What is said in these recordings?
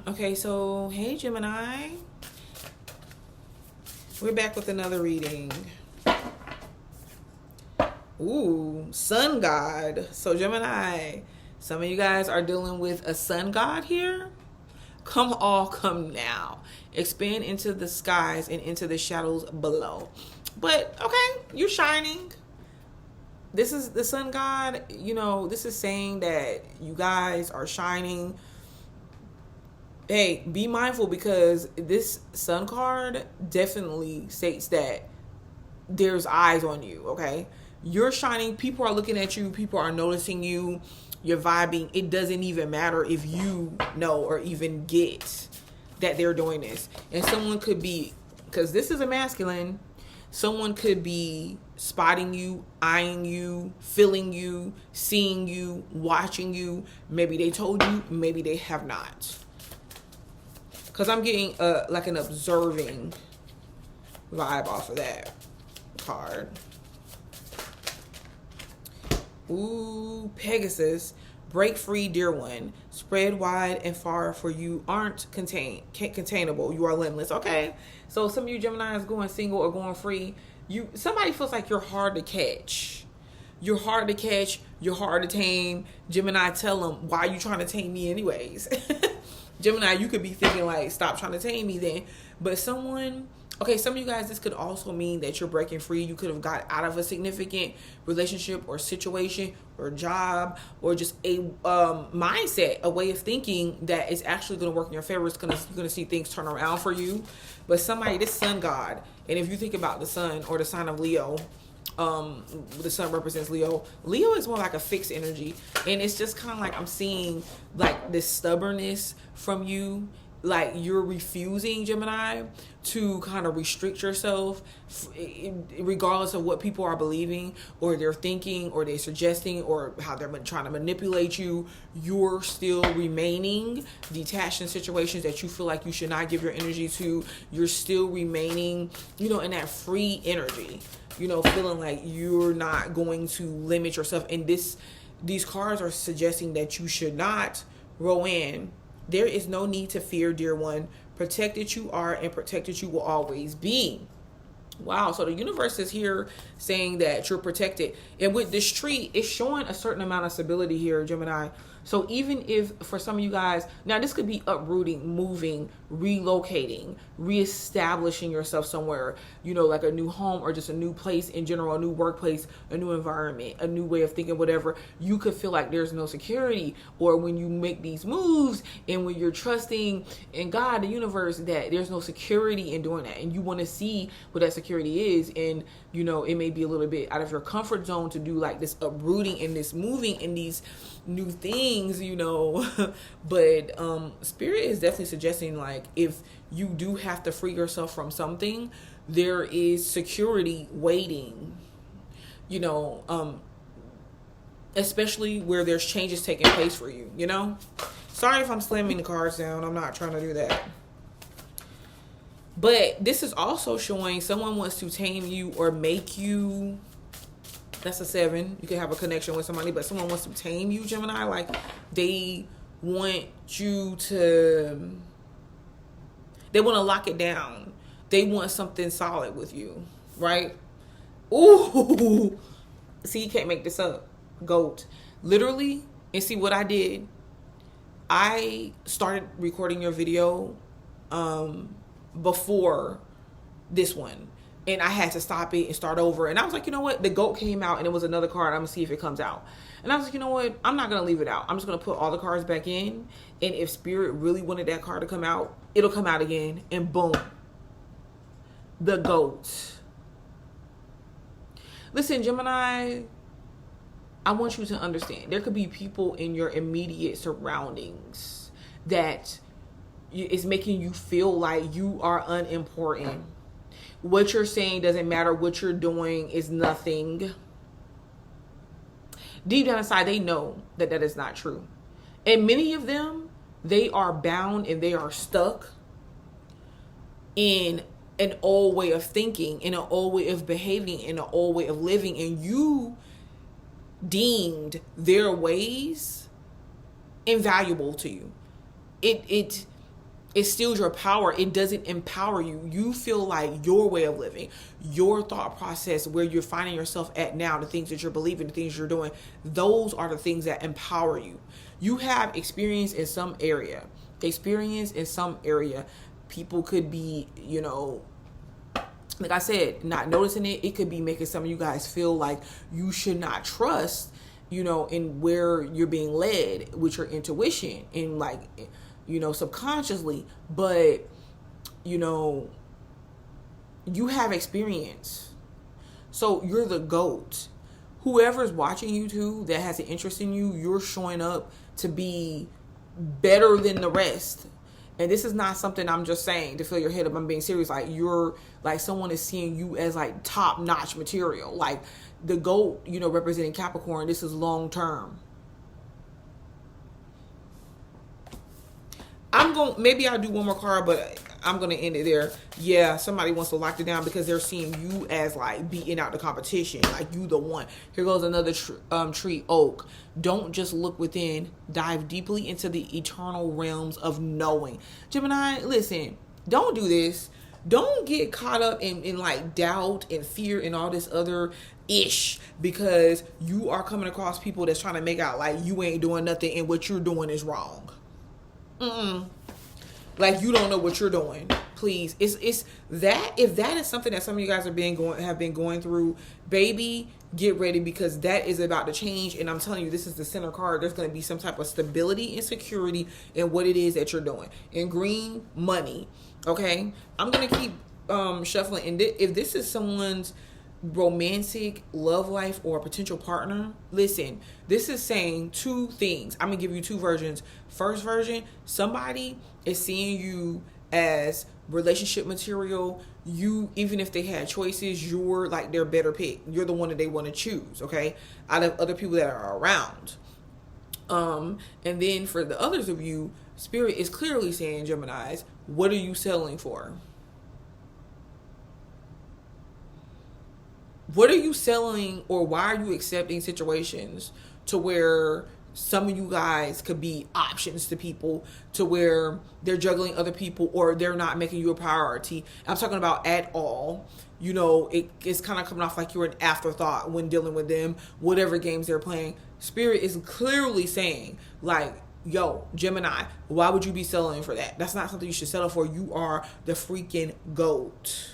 Okay, so hey Gemini. We're back with another reading. Ooh, sun god. So Gemini, some of you guys are dealing with a sun god here. Come now. Expand into the skies and into the shadows below. But okay, you're shining. This is the sun god. This is saying that you guys are shining. Hey, be mindful, because this sun card definitely states that there's eyes on you, okay? You're shining. People are looking at you. People are noticing you. You're vibing. It doesn't even matter if you know or even get that they're doing this. And someone could be, because this is a masculine, someone could be spotting you, eyeing you, feeling you, seeing you, watching you. Maybe they told you, maybe they have not. Because I'm getting like an observing vibe off of that card. Ooh, Pegasus. Break free, dear one. Spread wide and far, for you aren't containable. You are limitless. Okay. So some of you Geminis going single or going free, somebody feels like you're hard to catch. You're hard to catch. You're hard to tame. Gemini, tell them, why are you trying to tame me anyways? Gemini, you could be thinking like, stop trying to tame me then. But some of you guys, this could also mean that you're breaking free. You could have got out of a significant relationship or situation or job, or just a mindset, a way of thinking that is actually going to work in your favor. You're going to see things turn around for you. But somebody, this sun god, and if you think about the sun or the sign of Leo, the sun represents Leo. Leo is more like a fixed energy, and it's just kind of like I'm seeing like this stubbornness from you, like you're refusing, Gemini, to kind of restrict yourself regardless of what people are believing or they're thinking or they're suggesting or how they're trying to manipulate you. You're still remaining detached in situations that you feel like you should not give your energy to. You're still remaining, in that free energy, feeling like you're not going to limit yourself. And these cards are suggesting that you should not row in. There is no need to fear, dear one. Protected you are, and protected you will always be. Wow. So the universe is here saying that you're protected. And with this tree, it's showing a certain amount of stability here, Gemini. So even if for some of you guys, now this could be uprooting, moving, relocating, reestablishing yourself somewhere, like a new home or just a new place in general, a new workplace, a new environment, a new way of thinking, whatever. You could feel like there's no security, or when you make these moves and when you're trusting in God, the universe, that there's no security in doing that. And you want to see what that security is. And, it may be a little bit out of your comfort zone to do like this uprooting and this moving and these new things, but Spirit is definitely suggesting, like, if you do have to free yourself from something, there is security waiting, especially where there's changes taking place for you. Sorry if I'm slamming the cards down. I'm not trying to do that. But this is also showing someone wants to tame you or make you. That's a 7. You can have a connection with somebody, but someone wants to tame you, Gemini. Like, they want you to. They want to lock it down. They want something solid with you, right? Ooh. See, you can't make this up. Goat. Literally, and see what I did. I started recording your video before this one, and I had to stop it and start over. And I was like, you know what? The goat came out, and it was another card. I'm gonna see if it comes out. And I was like, you know what? I'm not gonna leave it out. I'm just gonna put all the cards back in, and if Spirit really wanted that card to come out, it'll come out again, and boom, the goat. Listen, Gemini, I want you to understand, there could be people in your immediate surroundings that is making you feel like you are unimportant. What you're saying doesn't matter. What you're doing is nothing. Deep down inside, they know that that is not true. And many of them, they are bound and they are stuck in an old way of thinking, in an old way of behaving, in an old way of living. And you deemed their ways invaluable to you. it steals your power. It doesn't empower you. You feel like your way of living, your thought process, where you're finding yourself at now, the things that you're believing, the things you're doing, those are the things that empower you. You have experience in some area. People could be, like I said, not noticing it. It could be making some of you guys feel like you should not trust, in where you're being led with your intuition and like, subconsciously, but, you have experience. So you're the GOAT. Whoever's watching you too, that has an interest in you, you're showing up to be better than the rest. And this is not something I'm just saying to fill your head up. I'm being serious. Like, you're like, someone is seeing you as like top notch material. Like the GOAT, representing Capricorn, this is long term. Maybe I'll do one more card, but I'm going to end it there. Yeah, somebody wants to lock it down because they're seeing you as like beating out the competition. Like, you the one. Here goes another tree, oak. Don't just look within. Dive deeply into the eternal realms of knowing. Gemini, listen, don't do this. Don't get caught up in like doubt and fear and all this other ish, because you are coming across people that's trying to make out like you ain't doing nothing and what you're doing is wrong. Like, you don't know what you're doing. Please, it's that. If that is something that some of you guys have been going through, baby, get ready, because that is about to change. And I'm telling you, this is the center card. There's going to be some type of stability and security in what it is that you're doing. In green, money. Okay, I'm going to keep shuffling. And if this is someone's romantic love life or potential partner, listen, this is saying two things. I'm gonna give you two versions. First version, somebody is seeing you as relationship material. You, even if they had choices, you're like their better pick. You're the one that they want to choose, okay, out of other people that are around. And then for the others of you, Spirit is clearly saying, Geminis, what are you settling for? What are you selling, or why are you accepting situations to where some of you guys could be options to people, to where they're juggling other people or they're not making you a priority? I'm talking about at all. It's kind of coming off like you're an afterthought when dealing with them, whatever games they're playing. Spirit is clearly saying, like, yo, Gemini, why would you be settling for that? That's not something you should settle for. You are the freaking GOAT.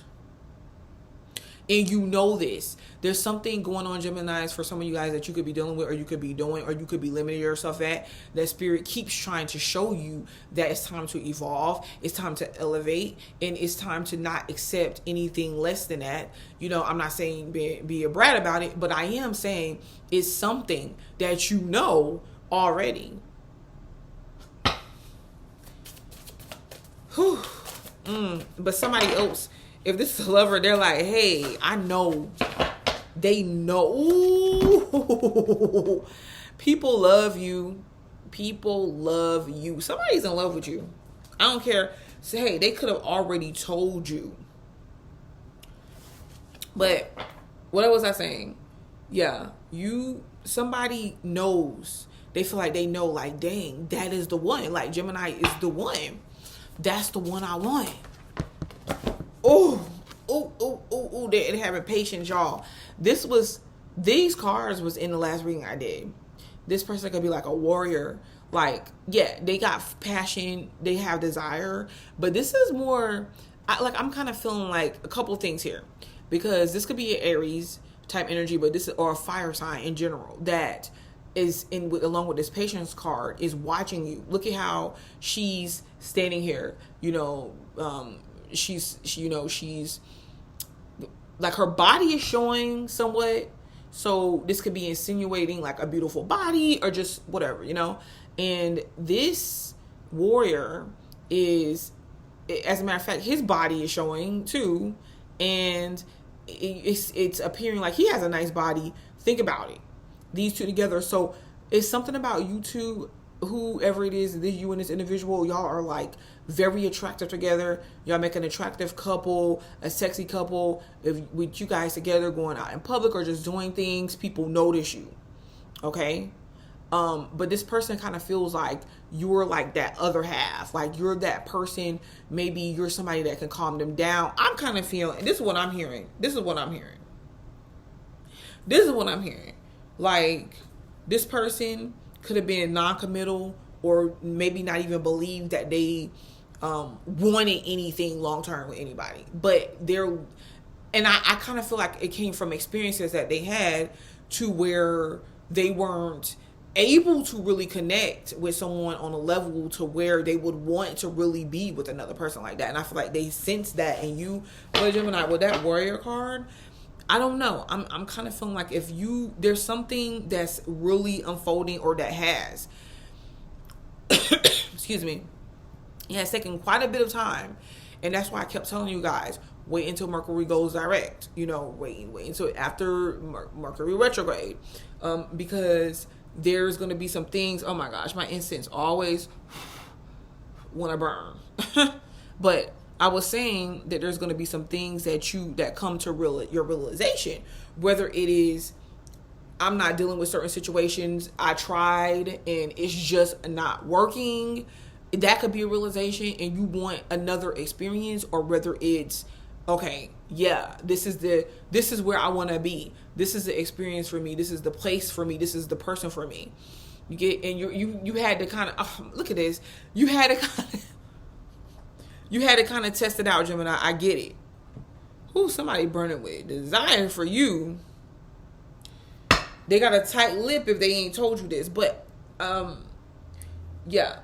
And you know this. There's something going on, Geminis, for some of you guys that you could be dealing with, or you could be doing, or you could be limiting yourself at. That Spirit keeps trying to show you that it's time to evolve. It's time to elevate. And it's time to not accept anything less than that. I'm not saying be a brat about it, but I am saying it's something that you know already. Whew. But somebody else, if this is a lover, they're like, hey, I know. They know. Ooh. People love you. People love you. Somebody's in love with you. I don't care. So, hey, they could have already told you. But what was I saying? Yeah, somebody knows. They feel like they know, like, dang, that is the one. Like, Gemini is the one. That's the one I want. They're having patience, y'all. These cards was in the last reading I did. This person could be like a warrior. Like, yeah, they got passion, they have desire, but this is more, I'm kind of feeling like a couple things here, because this could be an Aries type energy, but this is, or a fire sign in general, that is along with this patience card, is watching you. Look at how she's standing here. She's like, her body is showing somewhat. So this could be insinuating like a beautiful body or just whatever, And this warrior is, as a matter of fact, his body is showing too. And it's appearing like he has a nice body. Think about it. These two together. So it's something about you two, whoever it is, you and this individual, y'all are like very attractive together. Y'all make an attractive couple, a sexy couple. With you guys together going out in public or just doing things, people notice you. Okay? But this person kind of feels like you're like that other half. Like you're that person. Maybe you're somebody that can calm them down. I'm kind of feeling, this is what I'm hearing. Like this person could have been non-committal or maybe not even believe that they wanted anything long-term with anybody. But I kind of feel like it came from experiences that they had to where they weren't able to really connect with someone on a level to where they would want to really be with another person like that. And I feel like they sense that in you. But Gemini, with that warrior card, I don't know. I'm kind of feeling like there's something that's really unfolding or that has, excuse me, it's taken quite a bit of time. And that's why I kept telling you guys, wait until Mercury goes direct. Wait until after Mercury retrograde. Because there's going to be some things. Oh my gosh, my incense always want to burn. But I was saying that there's going to be some things that come to your realization. Whether it is, I'm not dealing with certain situations, I tried and it's just not working. That could be a realization and you want another experience, or whether it's, okay, yeah, this is where I want to be. This is the experience for me. This is the place for me. This is the person for me. You had to kind of, look at this. You had to kind of test it out, Gemini. I get it. Who's somebody burning with desire for you? They got a tight lip if they ain't told you this, but yeah.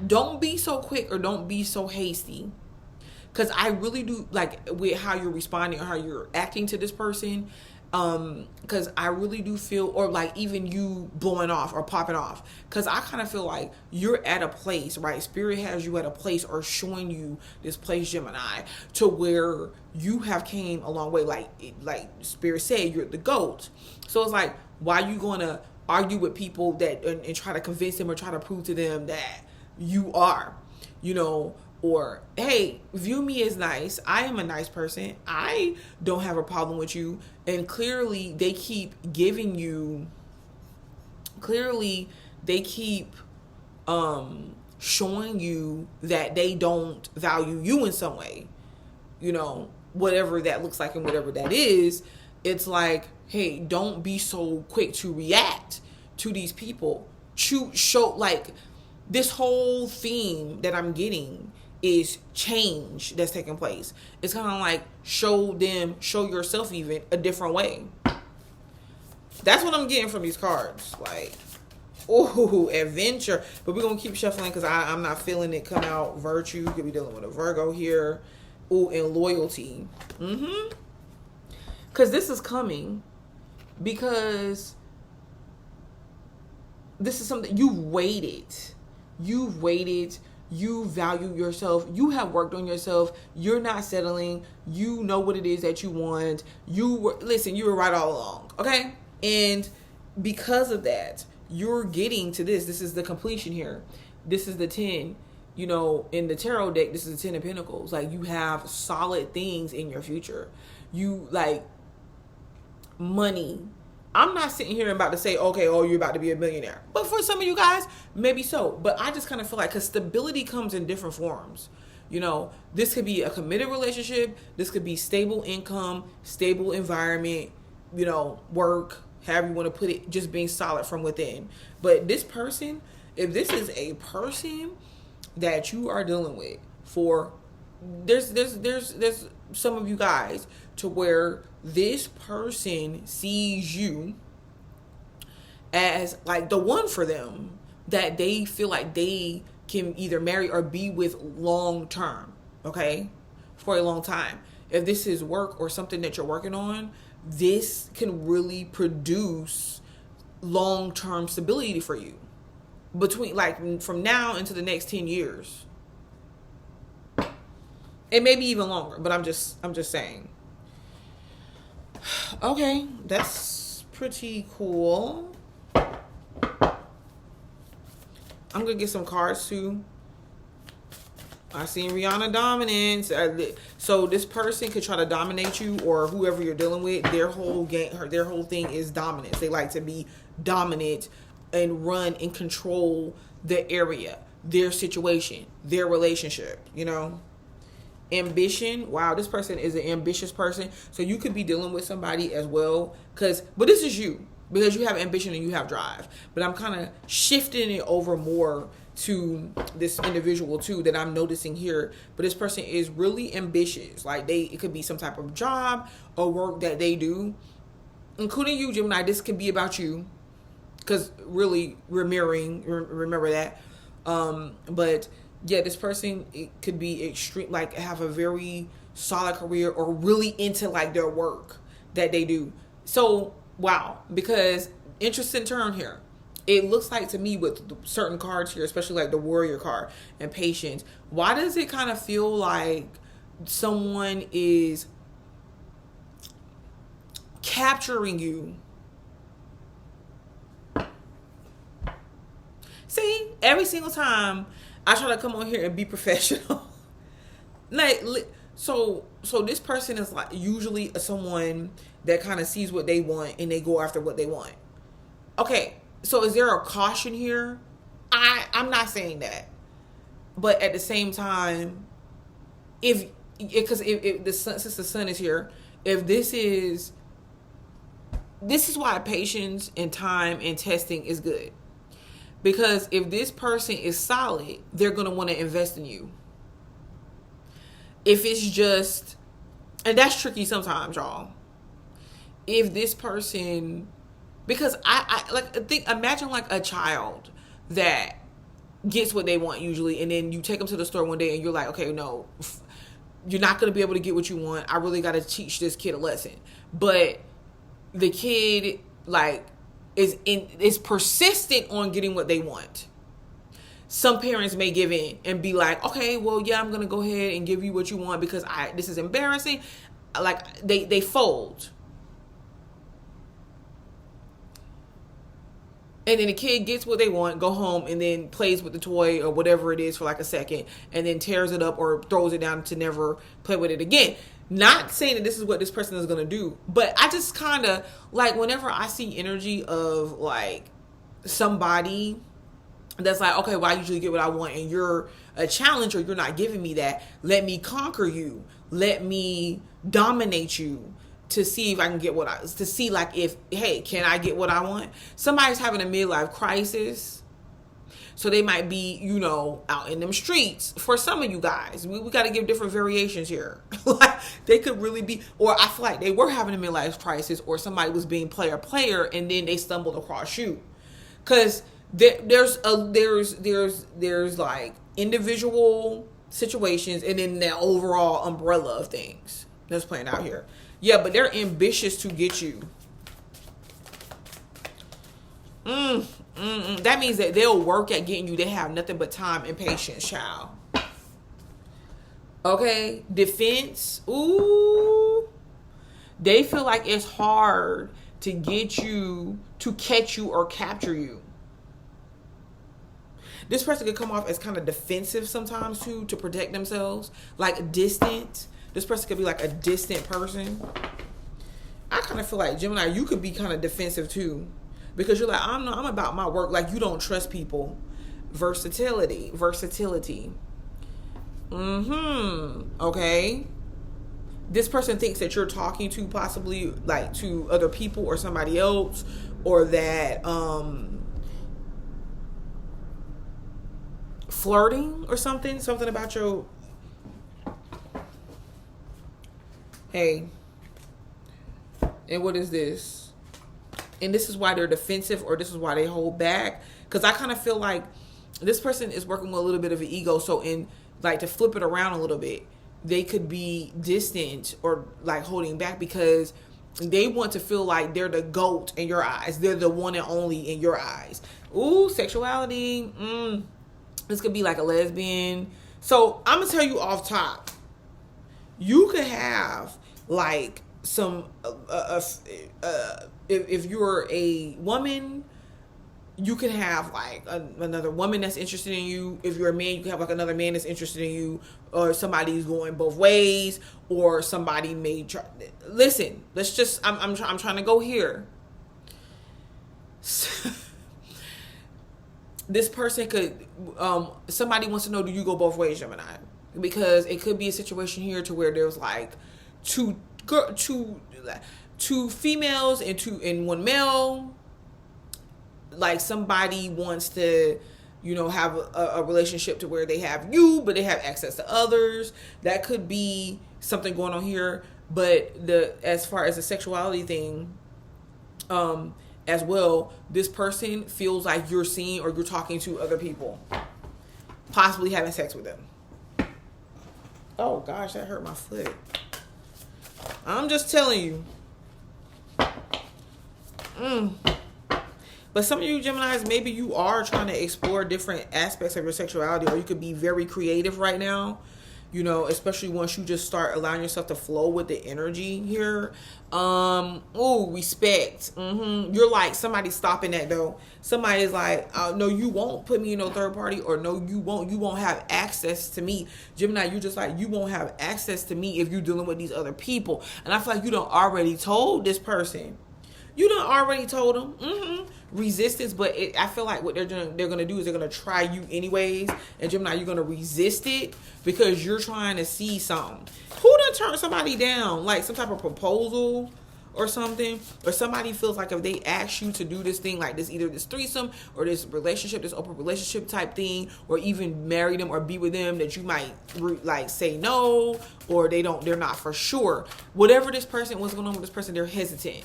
Don't be so quick or don't be so hasty. Because I really do, like, with how you're responding or how you're acting to this person. Because I really do feel, or like even you blowing off or popping off. Because I kind of feel like you're at a place, right? Spirit has you at a place or showing you this place, Gemini, to where you have came a long way. Like Spirit said, you're the GOAT. So it's like, why are you going to argue with people that and try to convince them or try to prove to them that you are, or, hey, view me as nice. I am a nice person. I don't have a problem with you. And clearly they keep giving you, showing you that they don't value you in some way, whatever that looks like and whatever that is. It's like, hey, don't be so quick to react to these people. Show, like, this whole theme that I'm getting is change that's taking place. It's kind of like show yourself even a different way. That's what I'm getting from these cards. Like, oh, adventure. But we're going to keep shuffling because I'm not feeling it come out. Virtue. You could be dealing with a Virgo here. Oh, and loyalty. Because this is coming. Because this is something you've waited. You value yourself. You have worked on yourself. You're not settling. You know what it is that you want. You were right all along. Okay. And because of that, you're getting to this. This is the completion here. This is the 10, in the tarot deck, this is the 10 of Pentacles. Like, you have solid things in your future. You like money. I'm not sitting here about to say, okay, you're about to be a millionaire. But for some of you guys, maybe so. But I just kind of feel like, because stability comes in different forms. This could be a committed relationship. This could be stable income, stable environment, work, however you want to put it, just being solid from within. But this person, if this is a person that you are dealing with there's some of you guys to where this person sees you as like the one for them, that they feel like they can either marry or be with long term, okay, for a long time. If this is work or something that you're working on, this can really produce long-term stability for you between, like, from now into the next 10 years. It may be even longer, but I'm just saying. Okay, that's pretty cool. I'm gonna get some cards too. I seen Rihanna dominance. So this person could try to dominate you, or whoever you're dealing with. Their whole thing is dominance. They like to be dominant and run and control the area, their situation, their relationship, Ambition. Wow, this person is an ambitious person. So you could be dealing with somebody as well. But this is you. Because you have ambition and you have drive. But I'm kind of shifting it over more to this individual too that I'm noticing here. But this person is really ambitious. Like it could be some type of job or work that they do. Including you, Gemini. This could be about you. Because really, remember that. But yeah, this person, it could be extreme, like have a very solid career or really into like their work that they do. So, wow, because interesting turn here. It looks like to me with certain cards here, especially like the warrior card and patience, why does it kind of feel like someone is capturing you? See, every single time I try to come on here and be professional. So this person is like usually someone that kind of sees what they want and they go after what they want. Okay, so is there a caution here? I'm not saying that, but at the same time, because the sun, since the sun is here, if this is why patience and time and testing is good. Because if this person is solid, they're going to want to invest in you. If it's just, and that's tricky sometimes, y'all. If this person, because imagine like a child that gets what they want usually, and then you take them to the store one day and you're like, okay, no, you're not going to be able to get what you want. I really got to teach this kid a lesson. But the kid, like, is persistent on getting what they want. Some parents may give in and be like, okay, well, yeah, I'm gonna go ahead and give you what you want because this is embarrassing. Like they fold. And then the kid gets what they want, go home, and then plays with the toy or whatever it is for like a second, and then tears it up or throws it down to never play with it again. Not saying that this is what this person is going to do, but I just kind of, like, whenever I see energy of, like, somebody that's like, okay, well, I usually get what I want, and you're a challenger, you're not giving me that. Let me conquer you. Let me dominate you to see if I can get to see, like, hey, can I get what I want? Somebody's having a midlife crisis. So they might be, out in them streets. For some of you guys, we got to give different variations here. Like they could really be, or I feel like they were having a midlife crisis, or somebody was being player, and then they stumbled across you. Because there's like individual situations, and then the overall umbrella of things that's playing out here. Yeah, but they're ambitious to get you. That means that they'll work at getting you. They have nothing but time and patience, child. Okay, defense. Ooh, they feel like it's hard to get you, to catch you or capture you. This person could come off as kind of defensive sometimes too, to protect themselves, like distant. This person could be like a distant person. I kind of feel like, Gemini, you could be kind of defensive too. Because you're like, I'm about my work. Like, you don't trust people. Versatility. Okay. This person thinks that you're talking to possibly, like, to other people or somebody else. Or that, flirting or something. Something about your... Hey. And what is this? And this is why they're defensive, or this is why they hold back. Because I kind of feel like this person is working with a little bit of an ego. So to flip it around a little bit, they could be distant or like holding back because they want to feel like they're the GOAT in your eyes. They're the one and only in your eyes. Ooh, sexuality. This could be like a lesbian. So I'm going to tell you off top. You could have like some... If you're a woman, you can have like another woman that's interested in you. If you're a man, you can have like another man that's interested in you, or somebody's going both ways, or somebody may try. Listen, let's just. I'm trying to go here. this person could, somebody wants to know, do you go both ways, Gemini? Because it could be a situation here to where there's like two females and one male. Like somebody wants to, you know, have a relationship to where they have you, but they have access to others. That could be something going on here. But as far as the sexuality thing, as well, this person feels like you're seeing or you're talking to other people, possibly having sex with them. Oh gosh, that hurt my foot. I'm just telling you. But some of you Geminis, maybe you are trying to explore different aspects of your sexuality, or you could be very creative right now. You know, especially once you just start allowing yourself to flow with the energy here. Respect. You're like, somebody's stopping that though. Somebody's like, no, you won't put me in no third party, or no, you won't have access to me. Gemini, you're just like, you won't have access to me if you're dealing with these other people. And I feel like you done already told this person. You done already told them. Resistance, but I feel like what they're going to do is they're going to try you anyways. And Gemini, you're going to resist it because you're trying to see something. Who done turned somebody down? Like some type of proposal or something? Or somebody feels like if they ask you to do this thing, like this, either this threesome or this relationship, this open relationship type thing, or even marry them or be with them, that you might like say no, or they're not for sure. Whatever this person, what's going on with this person, they're hesitant.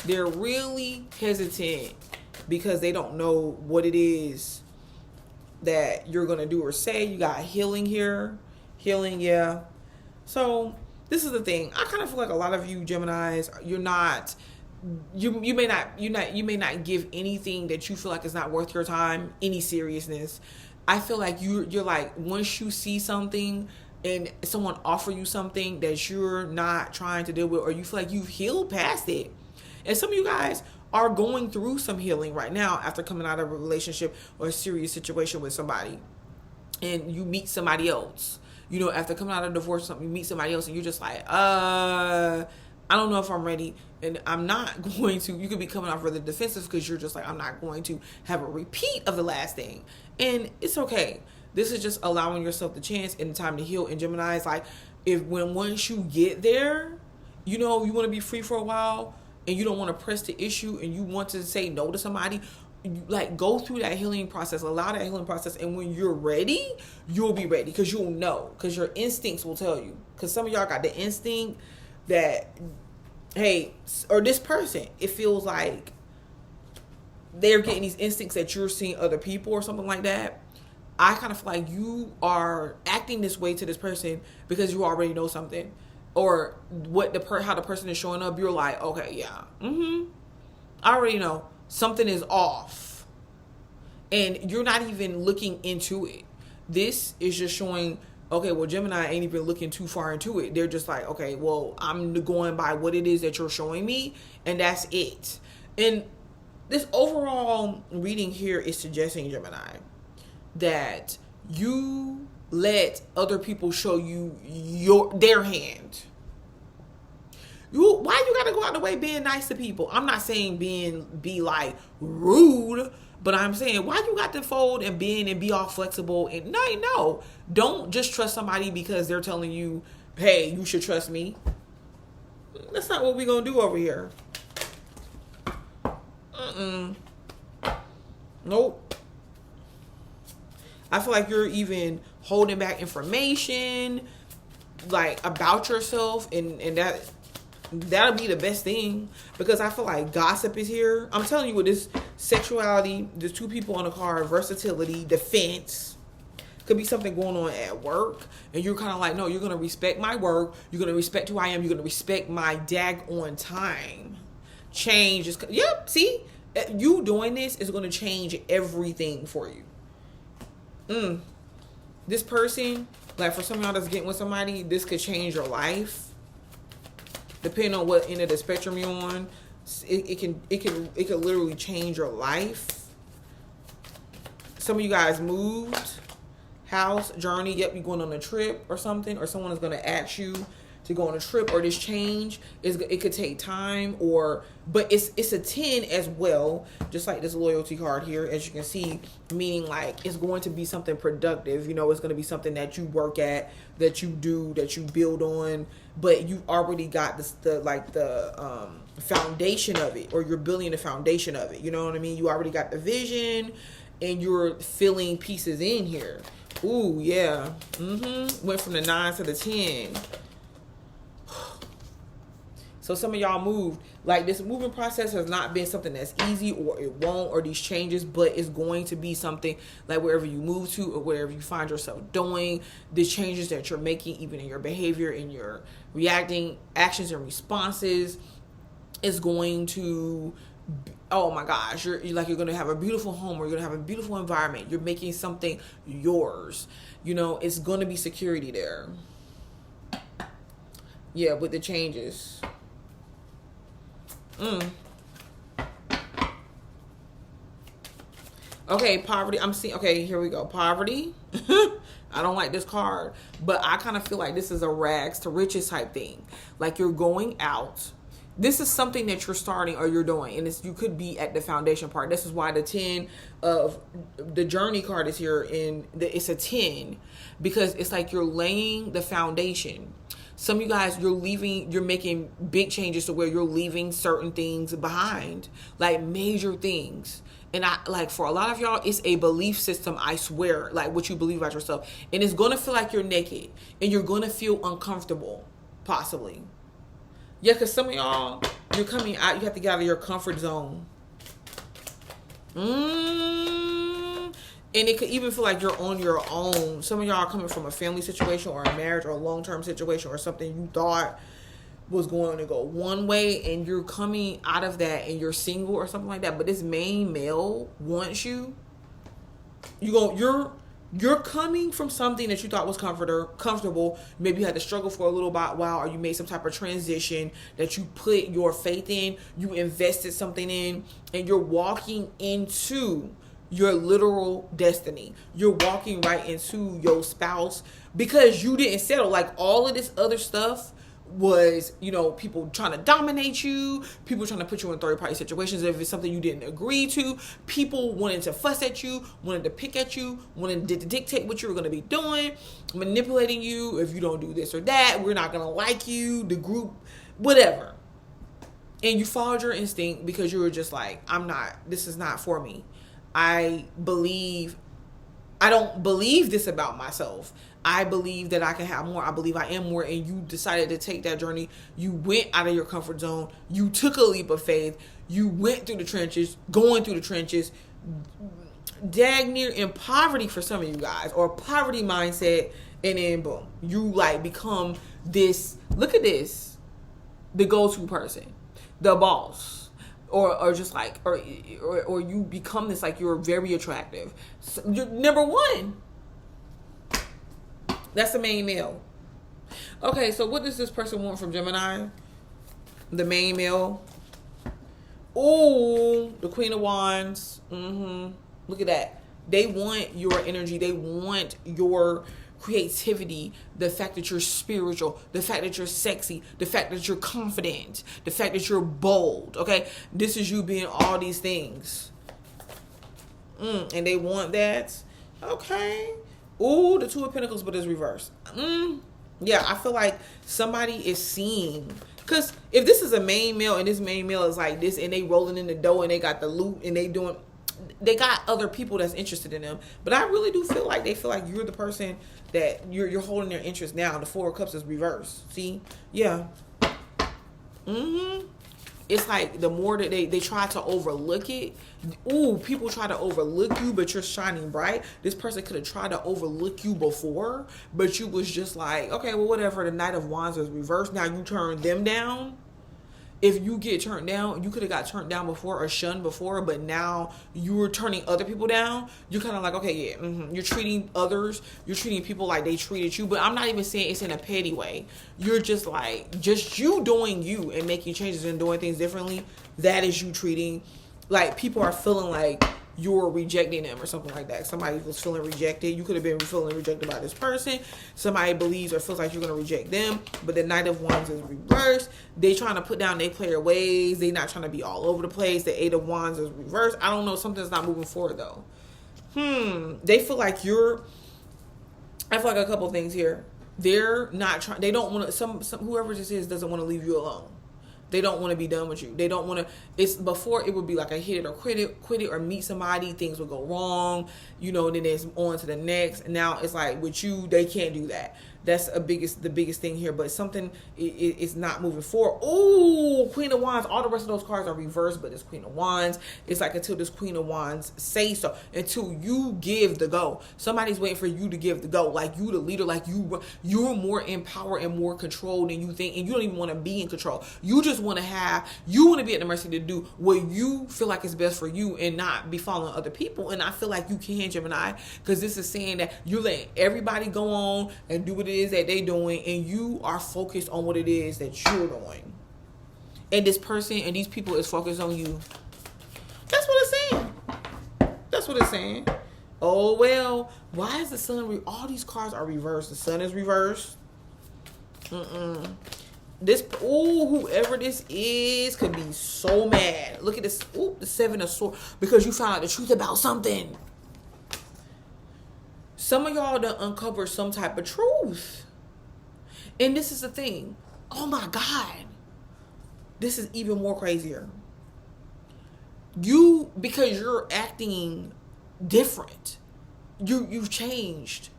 They're really hesitant because they don't know what it is that you're going to do or say. You got healing here. Healing, yeah. So this is the thing. I kind of feel like a lot of you Geminis, you may not give anything that you feel like is not worth your time, any seriousness. I feel like you're like, once you see something and someone offer you something that you're not trying to deal with, or you feel like you've healed past it. And some of you guys are going through some healing right now after coming out of a relationship or a serious situation with somebody, and you meet somebody else. You know, after coming out of divorce, you meet somebody else, and you're just like, I don't know if I'm ready, and I'm not going to. You could be coming off really defensive because you're just like, I'm not going to have a repeat of the last thing, and it's okay. This is just allowing yourself the chance and the time to heal. And Gemini is like, once you get there, you know, you want to be free for a while, and you don't want to press the issue, and you want to say no to somebody, like, go through that healing process, allow that healing process, and when you're ready, you'll be ready, because you'll know, because your instincts will tell you. Because some of y'all got the instinct that, hey, or this person, it feels like they're getting these instincts that you're seeing other people or something like that. I kind of feel like you are acting this way to this person because you already know something. Or how the person is showing up, you're like, okay, yeah, I already know something is off, and you're not even looking into it. This is just showing, okay, well, Gemini ain't even looking too far into it. They're just like, okay, well, I'm going by what it is that you're showing me, and that's it. And this overall reading here is suggesting, Gemini, that you let other people show you their hand. Why you gotta go out the way being nice to people? I'm not saying be like rude, but I'm saying, why you got to fold and be all flexible? And no, don't just trust somebody because they're telling you, hey, you should trust me. That's not what we're gonna do over here. Nope. I feel like you're even holding back information, like, about yourself, and that'll be the best thing, because I feel like gossip is here. I'm telling you, with this sexuality, there's two people on the card, versatility, defense. Could be something going on at work, and you're kind of like, no, you're going to respect my work, you're going to respect who I am, you're going to respect my daggone time. Change is, yep, see? You doing this is going to change everything for you. This person, like, for some of y'all that's getting with somebody, this could change your life. Depending on what end of the spectrum you're on, it could literally change your life. Some of you guys moved, house, journey. Yep, you're going on a trip or something, or someone is going to ask you to go on a trip, or this change it could take time, but it's a 10 as well, just like this loyalty card here, as you can see, meaning like it's going to be something productive. You know, it's going to be something that you work at, that you do, that you build on, but you've already got the foundation of it, or you're building the foundation of it. You know what I mean? You already got the vision, and you're filling pieces in here. Ooh, yeah. Went from the 9 to the 10. So some of y'all moved. Like, this moving process has not been something that's easy, or it won't, or these changes, but it's going to be something like wherever you move to, or wherever you find yourself doing, the changes that you're making, even in your behavior, in your reacting actions and responses, is going to, oh my gosh, you're going to have a beautiful home, or you're going to have a beautiful environment. You're making something yours. You know, it's going to be security there. Yeah, with the changes. Okay, poverty. I'm seeing, okay, here we go. Poverty. I don't like this card, but I kind of feel like this is a rags to riches type thing. Like, you're going out. This is something that you're starting or you're doing, and you could be at the foundation part. This is why the 10 of the journey card is here, it's a 10, because it's like you're laying the foundation. Some of you guys, you're making big changes to where you're leaving certain things behind, like major things. And for a lot of y'all, it's a belief system, I swear, like what you believe about yourself. And it's going to feel like you're naked, and you're going to feel uncomfortable, possibly. Yeah, because some of y'all, you're coming out, you have to get out of your comfort zone. And it could even feel like you're on your own. Some of y'all are coming from a family situation, or a marriage, or a long-term situation, or something you thought was going to go one way, and you're coming out of that, and you're single or something like that. But this main male wants you. You're coming from something that you thought was comfortable. Maybe you had to struggle for a little while, or you made some type of transition that you put your faith in, you invested something in, and you're walking into your literal destiny. You're walking right into your spouse, because you didn't settle. Like, all of this other stuff was, people trying to dominate you, people trying to put you in third-party situations if it's something you didn't agree to, people wanting to fuss at you, wanting to pick at you, wanting to dictate what you were going to be doing, manipulating you. If you don't do this or that, we're not going to like you, the group, whatever. And you followed your instinct because you were just like, this is not for me. I don't believe this about myself. I believe that I can have more. I believe I am more. And you decided to take that journey. You went out of your comfort zone. You took a leap of faith. You went through the trenches, going through the trenches, dag near in poverty for some of you guys, or poverty mindset. And then boom, you become this, look at this, the go-to person, the boss. Or just or you become this, you're very attractive. So you're number one. That's the main male. Okay, so what does this person want from Gemini? The main male. Ooh, the Queen of Wands. Look at that. They want your energy. They want your creativity, the fact that you're spiritual, the fact that you're sexy, the fact that you're confident, the fact that you're bold. Okay, this is you being all these things, and they want that. Okay. Ooh, the Two of Pentacles, but it's reversed. Yeah, I feel like somebody is seeing, because if this is a main male, and this main male is like this, and they rolling in the dough, and they got the loot, and they got other people that's interested in them. But I really do feel like they feel like you're the person that you're holding their interest now. The Four of Cups is reversed. See? Yeah. It's like the more that they try to overlook it. Ooh, people try to overlook you, but you're shining bright. This person could have tried to overlook you before, but you was just like, okay, well, whatever. The Knight of Wands is reversed. Now you turn them down. If you get turned down, you could have got turned down before or shunned before, but now you're turning other people down. You're kind of like, okay, yeah, you're treating others, you're treating people like they treated you, but I'm not even saying it's in a petty way. You're just just you doing you and making changes and doing things differently. That is you treating, people are feeling like you're rejecting them or something like that. Somebody was feeling rejected. You could have been feeling rejected by this person. Somebody believes or feels like you're going to reject them, but the Knight of Wands is reversed. They trying to put down their player ways. They not trying to be all over the place. The Eight of Wands is reversed. I don't know. Something's not moving forward though. They feel like I feel like a couple things here. They're not trying. They don't want to. Some whoever this is doesn't want to leave you alone. They don't want to be done with you. They don't want to. It's before it would be like a hit it or quit it or meet somebody. Things would go wrong, then it's on to the next. Now it's like with you, they can't do that. That's the biggest thing here. But something is not moving forward. Oh, Queen of Wands. All the rest of those cards are reversed, but it's Queen of Wands. It's like until this Queen of Wands say so, until you give the go. Somebody's waiting for you to give the go. Like you, the leader. Like you're more in power and more control than you think, and you don't even want to be in control. You just want to be at the mercy to do what you feel like is best for you and not be following other people. And I feel like you can, Gemini, because this is saying that you're letting everybody go on and do what it is that they doing, and you are focused on what it is that you're doing. And this person and these people is focused on you. That's what it's saying. That's what it's saying. Oh, well, why is the sun? All these cards are reversed. The sun is reversed. Whoever this is could be so mad. Look at this. The Seven of Swords. Because you found out the truth about something. Some of y'all done uncover some type of truth. And this is the thing. Oh my God. This is even more crazier. Because you're acting different. You've changed.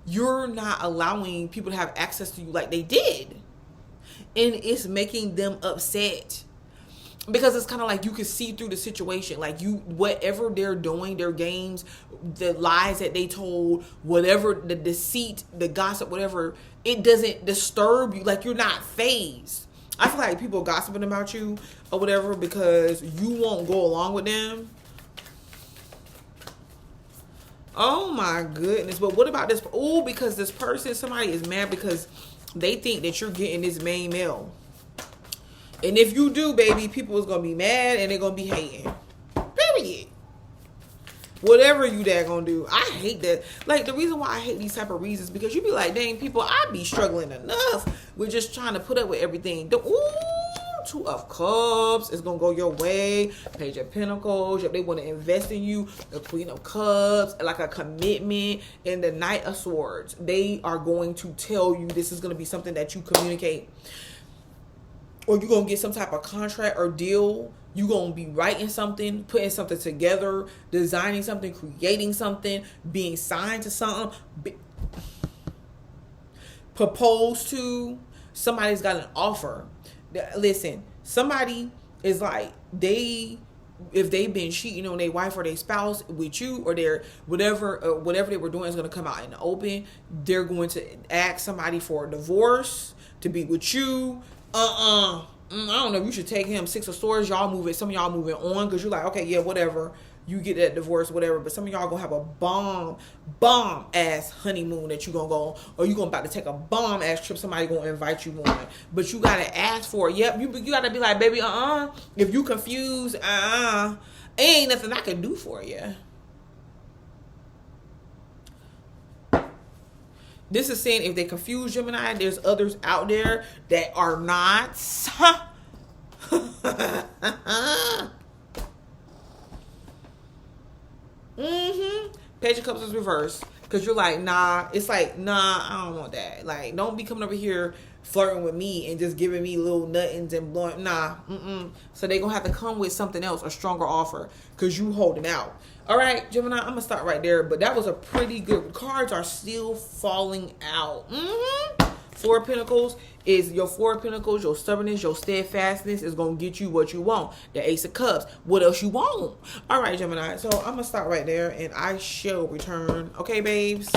You're not allowing people to have access to you like they did. And it's making them upset. Because it's kind of like you can see through the situation. Like whatever they're doing, their games, the lies that they told, whatever, the deceit, the gossip, whatever, it doesn't disturb you. Like you're not fazed. I feel like people gossiping about you or whatever because you won't go along with them. Oh my goodness. But what about this? Oh, because this person, somebody is mad because they think that you're getting this main male. And if you do, baby, people is going to be mad and they're going to be hating. Period. Whatever you that going to do. I hate that. Like, the reason why I hate these type of reasons because you be like, dang, people, I be struggling enough with just trying to put up with everything. Two of Cups is going to go your way. Page of Pentacles. If they want to invest in you, the Queen of Cups, like a commitment, and the Knight of Swords. They are going to tell you this is going to be something that you communicate. Or you're going to get some type of contract or deal. You're going to be writing something, putting something together, designing something, creating something, being signed to something, proposed to. Somebody's got an offer. Listen, somebody is like, if they've been cheating on their wife or their spouse with you, or their whatever they were doing is going to come out in the open. They're going to ask somebody for a divorce to be with you. I don't know. You should take him. Six of Swords. Y'all moving. Some of y'all moving on because you're like, okay, yeah, whatever. You get that divorce, whatever. But some of y'all gonna have a bomb ass honeymoon that you gonna go on, or you gonna about to take a bomb ass trip. Somebody gonna invite you on, but you gotta ask for it. Yep, you gotta be like, baby, If you confused, ain't nothing I can do for you. This is saying if they confuse Gemini, there's others out there that are not. Page of Cups is reversed because you're like, nah. It's like, nah, I don't want that. Like, don't be coming over here flirting with me and just giving me little nothings and blowing. Nah. So they're gonna have to come with something else, a stronger offer, because you holding out. All right, Gemini, I'm gonna start right there. But that was a pretty good. Cards are still falling out. Four of Pentacles is your Four of Pentacles. Your stubbornness, your steadfastness is gonna get you what you want. The Ace of Cups. What else you want? All right, Gemini. So I'm gonna start right there, and I shall return. Okay, babes.